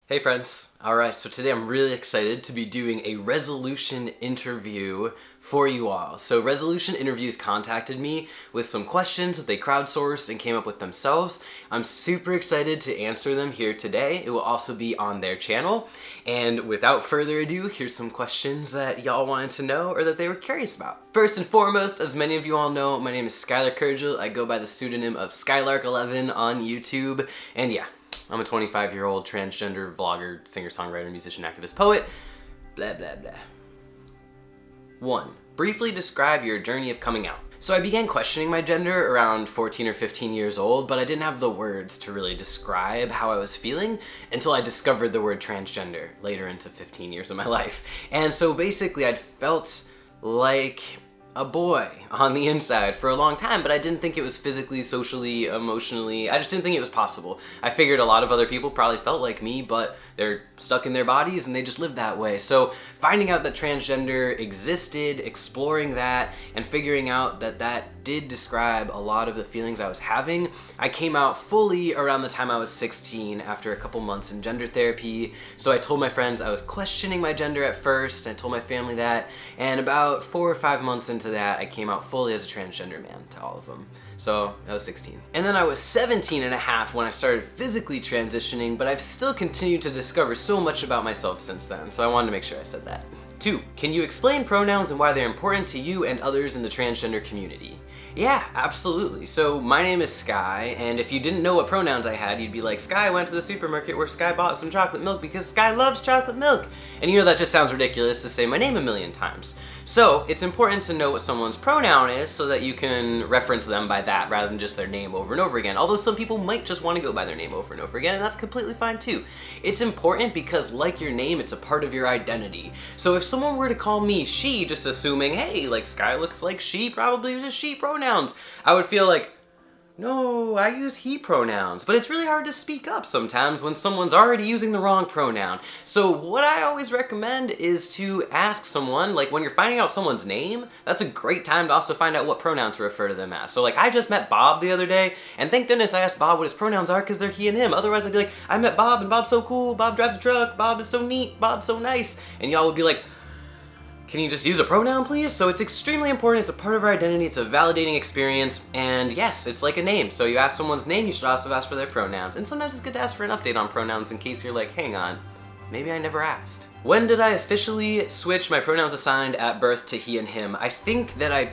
Hey friends. Alright, so today I'm really excited to be doing a resolution interview for you all. So Resolution Interviews contacted me with some questions that they crowdsourced and came up with themselves. I'm super excited to answer them here today. It will also be on their channel. And without further ado, here's some questions that y'all wanted to know or that they were curious about. First and foremost, as many of you all know, my name is Skylarkeleven. I go by the pseudonym of skylarkeleven on YouTube. And yeah, I'm a 25-year-old transgender vlogger, singer-songwriter, musician, activist, poet, blah, blah, blah. 1. Briefly describe your journey of coming out. So I began questioning my gender around 14 or 15 years old, but I didn't have the words to really describe how I was feeling until I discovered the word transgender later into 15 years of my life. And so basically I'd felt like a boy on the inside for a long time, but I didn't think it was physically, socially, emotionally, I just didn't think it was possible. I figured a lot of other people probably felt like me, but they're stuck in their bodies and they just live that way. So finding out that transgender existed, exploring that, and figuring out that that did describe a lot of the feelings I was having, I came out fully around the time I was 16 after a couple months in gender therapy. So I told my friends I was questioning my gender at first, and I told my family that, and about 4 or 5 months into that, I came out fully as a transgender man to all of them. So I was 16. And then I was 17 and a half when I started physically transitioning, but I've still continued to discover so much about myself since then, so I wanted to make sure I said that. 2. Can you explain pronouns and why they're important to you and others in the transgender community? Yeah, absolutely. So my name is Sky, and if you didn't know what pronouns I had, you'd be like, Sky went to the supermarket where Sky bought some chocolate milk because Sky loves chocolate milk. And you know that just sounds ridiculous to say my name a million times. So it's important to know what someone's pronoun is so that you can reference them by that rather than just their name over and over again. Although some people might just want to go by their name over and over again, and that's completely fine too. It's important because, like your name, it's a part of your identity. So if someone were to call me she, just assuming, hey, like Sky looks like she probably uses she pronouns, I would feel like, no, I use he pronouns. But it's really hard to speak up sometimes when someone's already using the wrong pronoun. So what I always recommend is to ask someone, like when you're finding out someone's name, that's a great time to also find out what pronoun to refer to them as. So like I just met Bob the other day, and thank goodness I asked Bob what his pronouns are because they're he and him. Otherwise I'd be like, I met Bob and Bob's so cool, Bob drives a truck, Bob is so neat, Bob's so nice. And y'all would be like, can you just use a pronoun, please? So it's extremely important, it's a part of our identity, it's a validating experience, and yes, it's like a name. So you ask someone's name, you should also ask for their pronouns. And sometimes it's good to ask for an update on pronouns in case you're like, hang on, maybe I never asked. When did I officially switch my pronouns assigned at birth to he and him? I think that I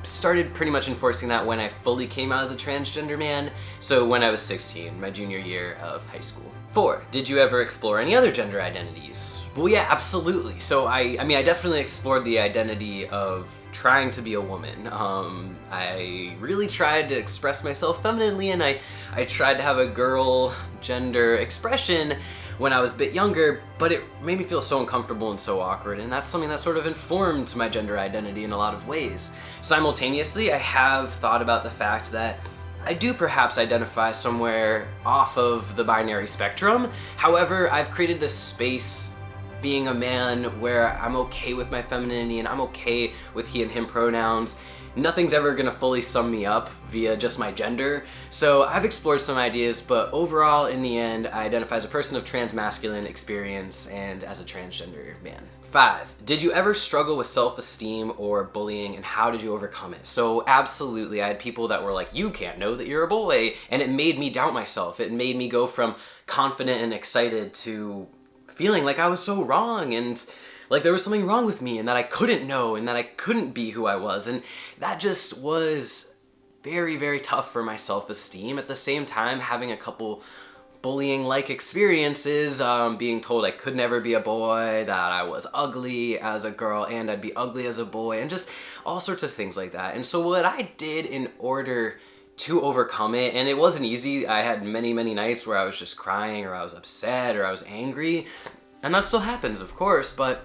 started pretty much enforcing that when I fully came out as a transgender man, so when I was 16, my junior year of high school. 4. Did you ever explore any other gender identities? Well, yeah, absolutely. So I definitely explored the identity of trying to be a woman. I really tried to express myself femininely, and I tried to have a girl gender expression when I was a bit younger, but it made me feel so uncomfortable and so awkward, and that's something that sort of informed my gender identity in a lot of ways. Simultaneously, I have thought about the fact that I do perhaps identify somewhere off of the binary spectrum. However, I've created this space being a man where I'm okay with my femininity and I'm okay with he and him pronouns. Nothing's ever gonna fully sum me up via just my gender. So I've explored some ideas, but overall, in the end, I identify as a person of transmasculine experience and as a transgender man. 5. Did you ever struggle with self-esteem or bullying, and how did you overcome it? So absolutely, I had people that were like, you can't know that you're a boy, and it made me doubt myself. It made me go from confident and excited to feeling like I was so wrong, and like there was something wrong with me, and that I couldn't know, and that I couldn't be who I was, and that just was very, very tough for my self-esteem. At the same time, having a couple bullying-like experiences, being told I could never be a boy, that I was ugly as a girl and I'd be ugly as a boy, and just all sorts of things like that. And so what I did in order to overcome it, and it wasn't easy, I had many, many nights where I was just crying or I was upset or I was angry, and that still happens, of course, but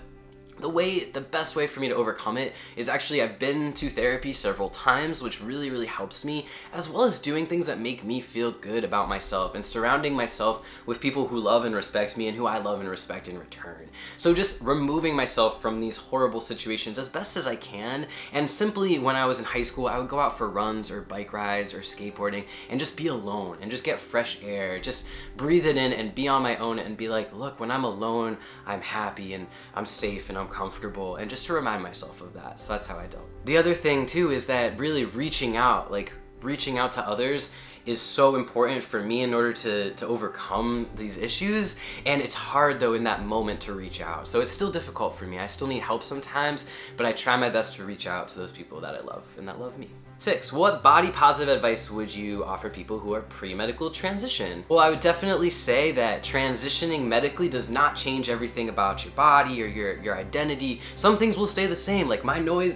The best way for me to overcome it is actually I've been to therapy several times, which really helps me, as well as doing things that make me feel good about myself and surrounding myself with people who love and respect me and who I love and respect in return. So just removing myself from these horrible situations as best as I can, and simply when I was in high school, I would go out for runs or bike rides or skateboarding and just be alone and just get fresh air, just breathe it in and be on my own and be like, look, when I'm alone, I'm happy and I'm safe and I'm comfortable, and just to remind myself of that. So that's how I dealt. The other thing too is that really reaching out to others is so important for me in order to overcome these issues, and it's hard though in that moment to reach out. So it's still difficult for me. I still need help sometimes, but I try my best to reach out to those people that I love and that love me. 6, what body positive advice would you offer people who are pre-medical transition? Well, I would definitely say that transitioning medically does not change everything about your body or your identity. Some things will stay the same, like my nose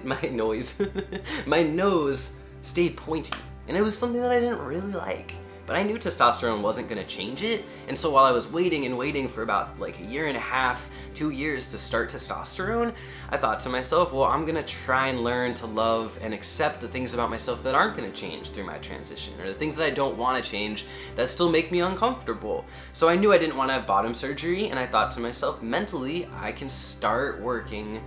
stayed pointy, and it was something that I didn't really like. But I knew testosterone wasn't gonna change it, and so while I was waiting for about like a year and a half, 2 years to start testosterone, I thought to myself, well, I'm gonna try and learn to love and accept the things about myself that aren't gonna change through my transition, or the things that I don't wanna change that still make me uncomfortable. So I knew I didn't wanna have bottom surgery, and I thought to myself, mentally, I can start working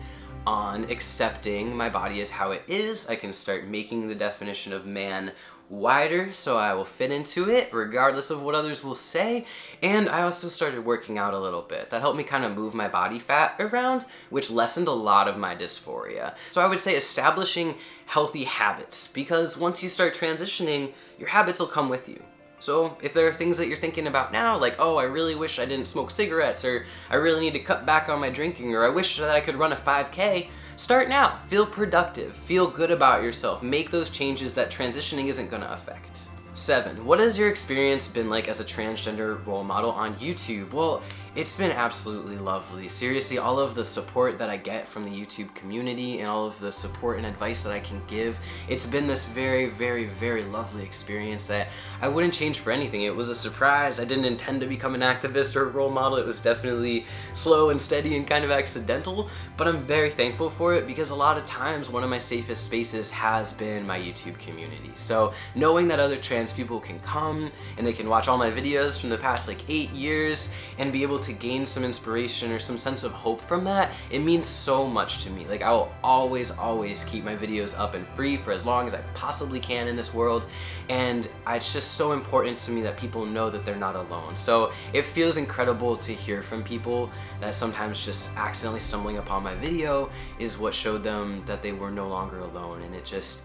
on accepting my body as how it is. I can start making the definition of man wider so I will fit into it regardless of what others will say. And I also started working out a little bit. That helped me kind of move my body fat around, which lessened a lot of my dysphoria. So I would say establishing healthy habits, because once you start transitioning, your habits will come with you. So if there are things that you're thinking about now, like, oh, I really wish I didn't smoke cigarettes, or I really need to cut back on my drinking, or I wish that I could run a 5K, start now. Feel productive, feel good about yourself, make those changes that transitioning isn't gonna affect. 7, what has your experience been like as a transgender role model on YouTube? Well, it's been absolutely lovely. Seriously, all of the support that I get from the YouTube community and all of the support and advice that I can give, it's been this very lovely experience that I wouldn't change for anything. It was a surprise. I didn't intend to become an activist or a role model. It was definitely slow and steady and kind of accidental, but I'm very thankful for it, because a lot of times one of my safest spaces has been my YouTube community. So knowing that other trans people can come and they can watch all my videos from the past like 8 years and be able to gain some inspiration or some sense of hope from that, it means so much to me. Like, I will always keep my videos up and free for as long as I possibly can in this world, and it's just so important to me that people know that they're not alone. So it feels incredible to hear from people that sometimes just accidentally stumbling upon my video is what showed them that they were no longer alone, and it's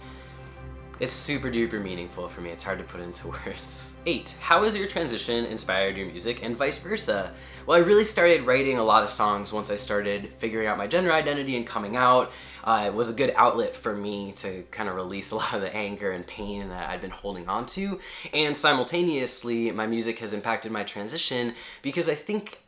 super duper meaningful for me. It's hard to put into words. 8, how has your transition inspired your music and vice versa? Well, I really started writing a lot of songs once I started figuring out my gender identity and coming out. It was a good outlet for me to kind of release a lot of the anger and pain that I'd been holding on to. And simultaneously, my music has impacted my transition, because I think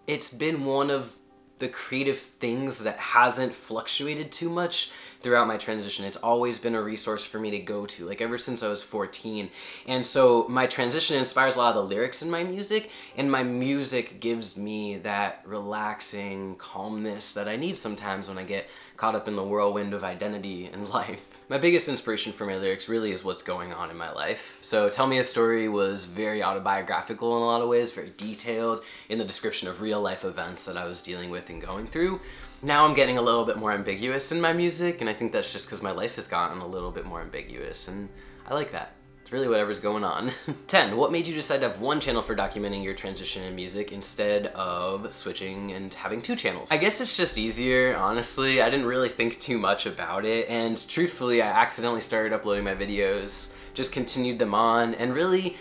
it's been one of the creative things that hasn't fluctuated too much throughout my transition. It's always been a resource for me to go to, like ever since I was 14. And so my transition inspires a lot of the lyrics in my music, and my music gives me that relaxing calmness that I need sometimes when I get caught up in the whirlwind of identity and life. My biggest inspiration for my lyrics really is what's going on in my life. So Tell Me a Story was very autobiographical in a lot of ways, very detailed in the description of real life events that I was dealing with and going through. Now I'm getting a little bit more ambiguous in my music, and I think that's just because my life has gotten a little bit more ambiguous, and I like that. It's really whatever's going on. 10, what made you decide to have one channel for documenting your transition in music instead of switching and having 2 channels? I guess it's just easier, honestly. I didn't really think too much about it, and truthfully, I accidentally started uploading my videos, just continued them on, and really,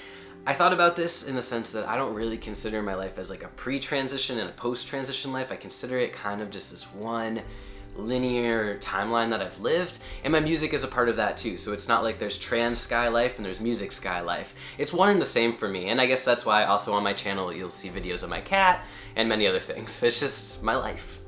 I thought about this in the sense that I don't really consider my life as like a pre-transition and a post-transition life. I consider it kind of just this one linear timeline that I've lived, and my music is a part of that too. So it's not like there's trans sky life and there's music sky life. It's one and the same for me, and I guess that's why also on my channel you'll see videos of my cat and many other things. It's just my life.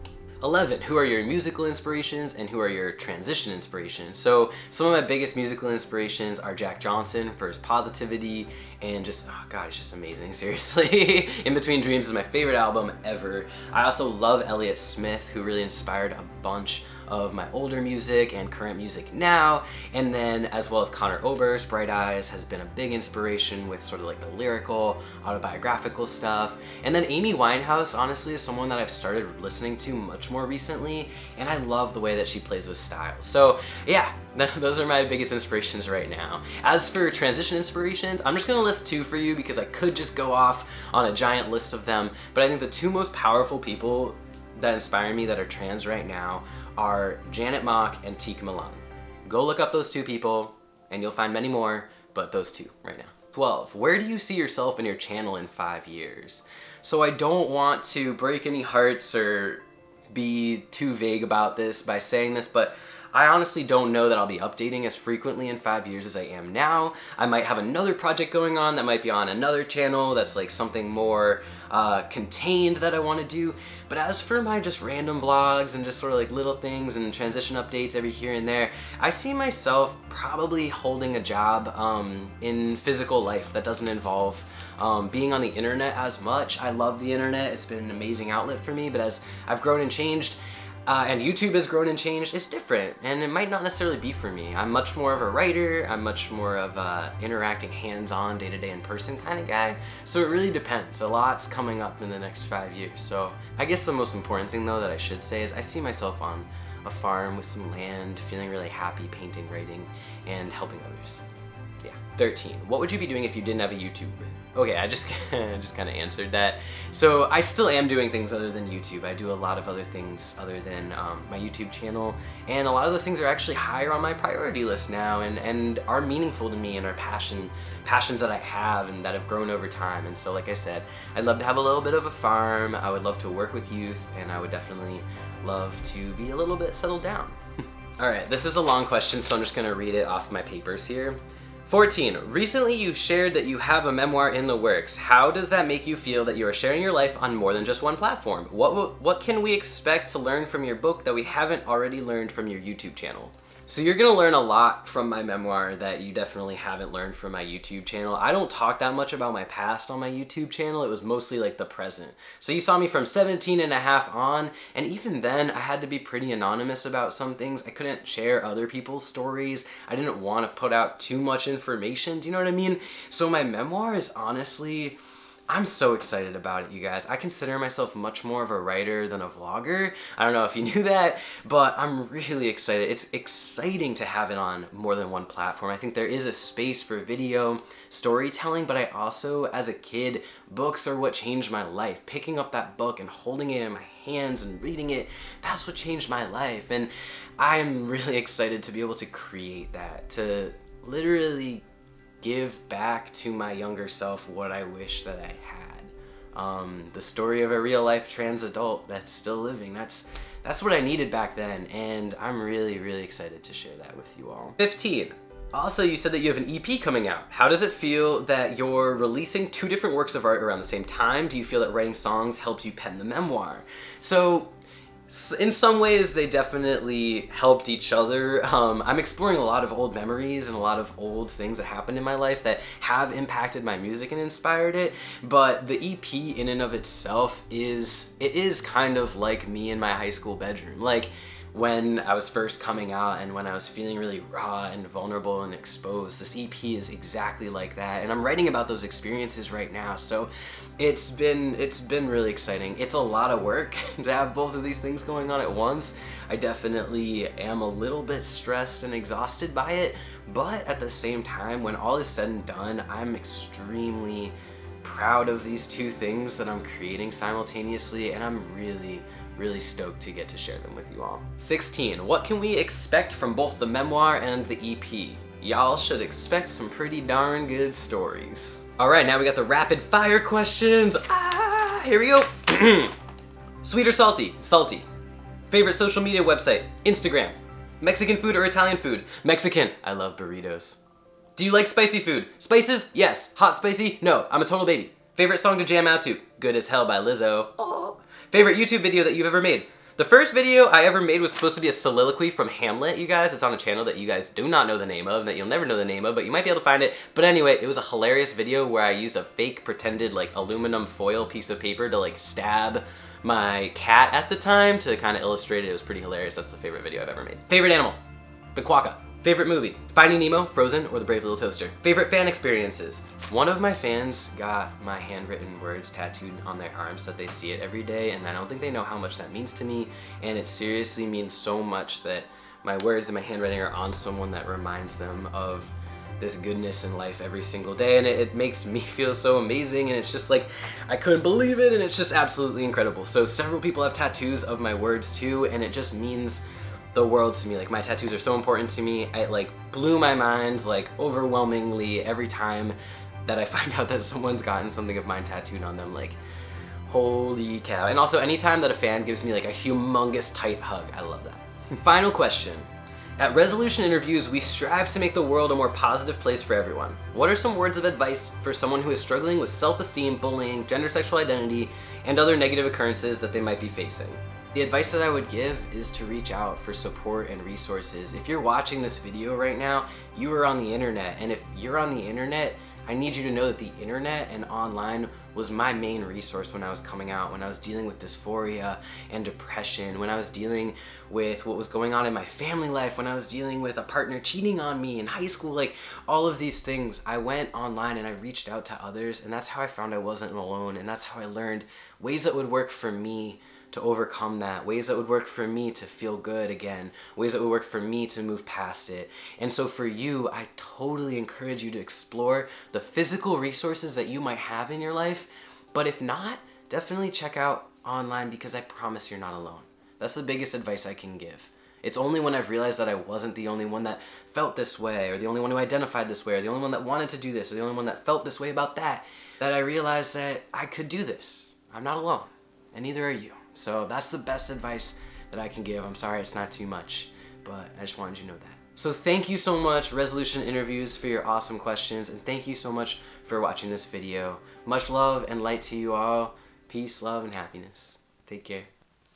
11, who are your musical inspirations and who are your transition inspirations? So some of my biggest musical inspirations are Jack Johnson for his positivity and just, oh God, it's just amazing, seriously. In Between Dreams is my favorite album ever. I also love Elliott Smith, who really inspired a bunch of my older music and current music now, and then as well as Conor Oberst. Bright Eyes has been a big inspiration with sort of like the lyrical, autobiographical stuff. And then Amy Winehouse, honestly, is someone that I've started listening to much more recently, and I love the way that she plays with style. So yeah, those are my biggest inspirations right now. As for transition inspirations, I'm just gonna list 2 for you because I could just go off on a giant list of them, but I think the 2 most powerful people that inspire me that are trans right now are Janet Mock and Teak Milan. Go look up those 2 people and you'll find many more, but those 2 right now. 12, where do you see yourself and your channel in 5 years? So I don't want to break any hearts or be too vague about this by saying this, but I honestly don't know that I'll be updating as frequently in 5 years as I am now. I might have another project going on that might be on another channel that's like something more contained that I want to do. But as for my just random vlogs and just sort of like little things and transition updates every here and there, I see myself probably holding a job in physical life that doesn't involve being on the internet as much. I love the internet, it's been an amazing outlet for me, but as I've grown and changed, and YouTube has grown and changed, it's different, and it might not necessarily be for me. I'm much more of a writer, I'm much more of a interacting hands-on, day-to-day in-person kind of guy, so it really depends. A lot's coming up in the next 5 years. So I guess the most important thing though that I should say is I see myself on a farm with some land, feeling really happy, painting, writing, and helping others. Yeah. 13, what would you be doing if you didn't have a YouTube? Okay, I just kind of answered that. So I still am doing things other than YouTube. I do a lot of other things other than my YouTube channel, and a lot of those things are actually higher on my priority list now and are meaningful to me and are passions that I have and that have grown over time. And so like I said, I'd love to have a little bit of a farm, I would love to work with youth, and I would definitely love to be a little bit settled down. All right, this is a long question, so I'm just gonna read it off my papers here. 14, recently you shared that you have a memoir in the works. How does that make you feel that you are sharing your life on more than just one platform? What can we expect to learn from your book that we haven't already learned from your YouTube channel? So you're gonna learn a lot from my memoir that you definitely haven't learned from my YouTube channel. I don't talk that much about my past on my YouTube channel. It was mostly like the present. So you saw me from 17 and a half on, and even then I had to be pretty anonymous about some things. I couldn't share other people's stories. I didn't want to put out too much information. Do you know what I mean? So my memoir is honestly, I'm so excited about it, you guys. I consider myself much more of a writer than a vlogger. I don't know if you knew that, but I'm really excited. It's exciting to have it on more than one platform. I think there is a space for video storytelling, but I also, as a kid, books are what changed my life. Picking up that book and holding it in my hands and reading it, that's what changed my life. And I'm really excited to be able to create that, to literally give back to my younger self what I wish that I had. The story of a real life trans adult that's still living. That's what I needed back then, and I'm really, really excited to share that with you all. 15. Also, you said that you have an EP coming out. How does it feel that you're releasing 2 different works of art around the same time? Do you feel that writing songs helped you pen the memoir? So, in some ways, they definitely helped each other. I'm exploring a lot of old memories and a lot of old things that happened in my life that have impacted my music and inspired it, but the EP in and of itself is kind of like me in my high school bedroom. Like, when I was first coming out and when I was feeling really raw and vulnerable and exposed, this EP is exactly like that, and I'm writing about those experiences right now. So it's been really exciting. It's a lot of work to have both of these things going on at once. I definitely am a little bit stressed and exhausted by it, but at the same time, when all is said and done, I'm extremely proud of these 2 things that I'm creating simultaneously, and I'm really stoked to get to share them with you all. 16, what can we expect from both the memoir and the EP? Y'all should expect some pretty darn good stories. All right, now we got the rapid fire questions. Here we go. Sweet or salty? Salty. Favorite social media website? Instagram. Mexican food or Italian food? Mexican. I love burritos. Do you like spicy food? Spices? Yes. Hot spicy? No. I'm a total baby. Favorite song to jam out to? Good as Hell by Lizzo. Oh. Favorite YouTube video that you've ever made? The first video I ever made was supposed to be a soliloquy from Hamlet, you guys. It's on a channel that you guys do not know the name of, that you'll never know the name of, but you might be able to find it. But anyway, it was a hilarious video where I used a fake pretended like aluminum foil piece of paper to like stab my cat at the time to kind of illustrate it. It was pretty hilarious. That's the favorite video I've ever made. Favorite animal? The quokka. Favorite movie? Finding Nemo, Frozen, or The Brave Little Toaster? Favorite fan experiences? One of my fans got my handwritten words tattooed on their arms so that they see it every day, and I don't think they know how much that means to me, and it seriously means so much that my words and my handwriting are on someone that reminds them of this goodness in life every single day, and it makes me feel so amazing, and it's just like, I couldn't believe it, and it's just absolutely incredible. So several people have tattoos of my words too, and it just means the world to me. Like, my tattoos are so important to me. It like blew my mind like overwhelmingly every time that I find out that someone's gotten something of mine tattooed on them. Like, holy cow. And also anytime that a fan gives me like a humongous tight hug, I love that. Final question. At Resolution Interviews, we strive to make the world a more positive place for everyone. What are some words of advice for someone who is struggling with self-esteem, bullying, gender sexual identity, and other negative occurrences that they might be facing? The advice that I would give is to reach out for support and resources. If you're watching this video right now, you are on the internet, and if you're on the internet, I need you to know that the internet and online was my main resource when I was coming out, when I was dealing with dysphoria and depression, when I was dealing with what was going on in my family life, when I was dealing with a partner cheating on me in high school, like all of these things. I went online and I reached out to others, and that's how I found I wasn't alone, and that's how I learned ways that would work for me to overcome that, ways that would work for me to feel good again, ways that would work for me to move past it. And so for you, I totally encourage you to explore the physical resources that you might have in your life, but if not, definitely check out online, because I promise you're not alone. That's the biggest advice I can give. It's only when I've realized that I wasn't the only one that felt this way, or the only one who identified this way, or the only one that wanted to do this, or the only one that felt this way about that I realized that I could do this. I'm not alone, and neither are you. So that's the best advice that I can give. I'm sorry it's not too much, but I just wanted you to know that. So thank you so much, Resolution Interviews, for your awesome questions, and thank you so much for watching this video. Much love and light to you all. Peace, love, and happiness. Take care.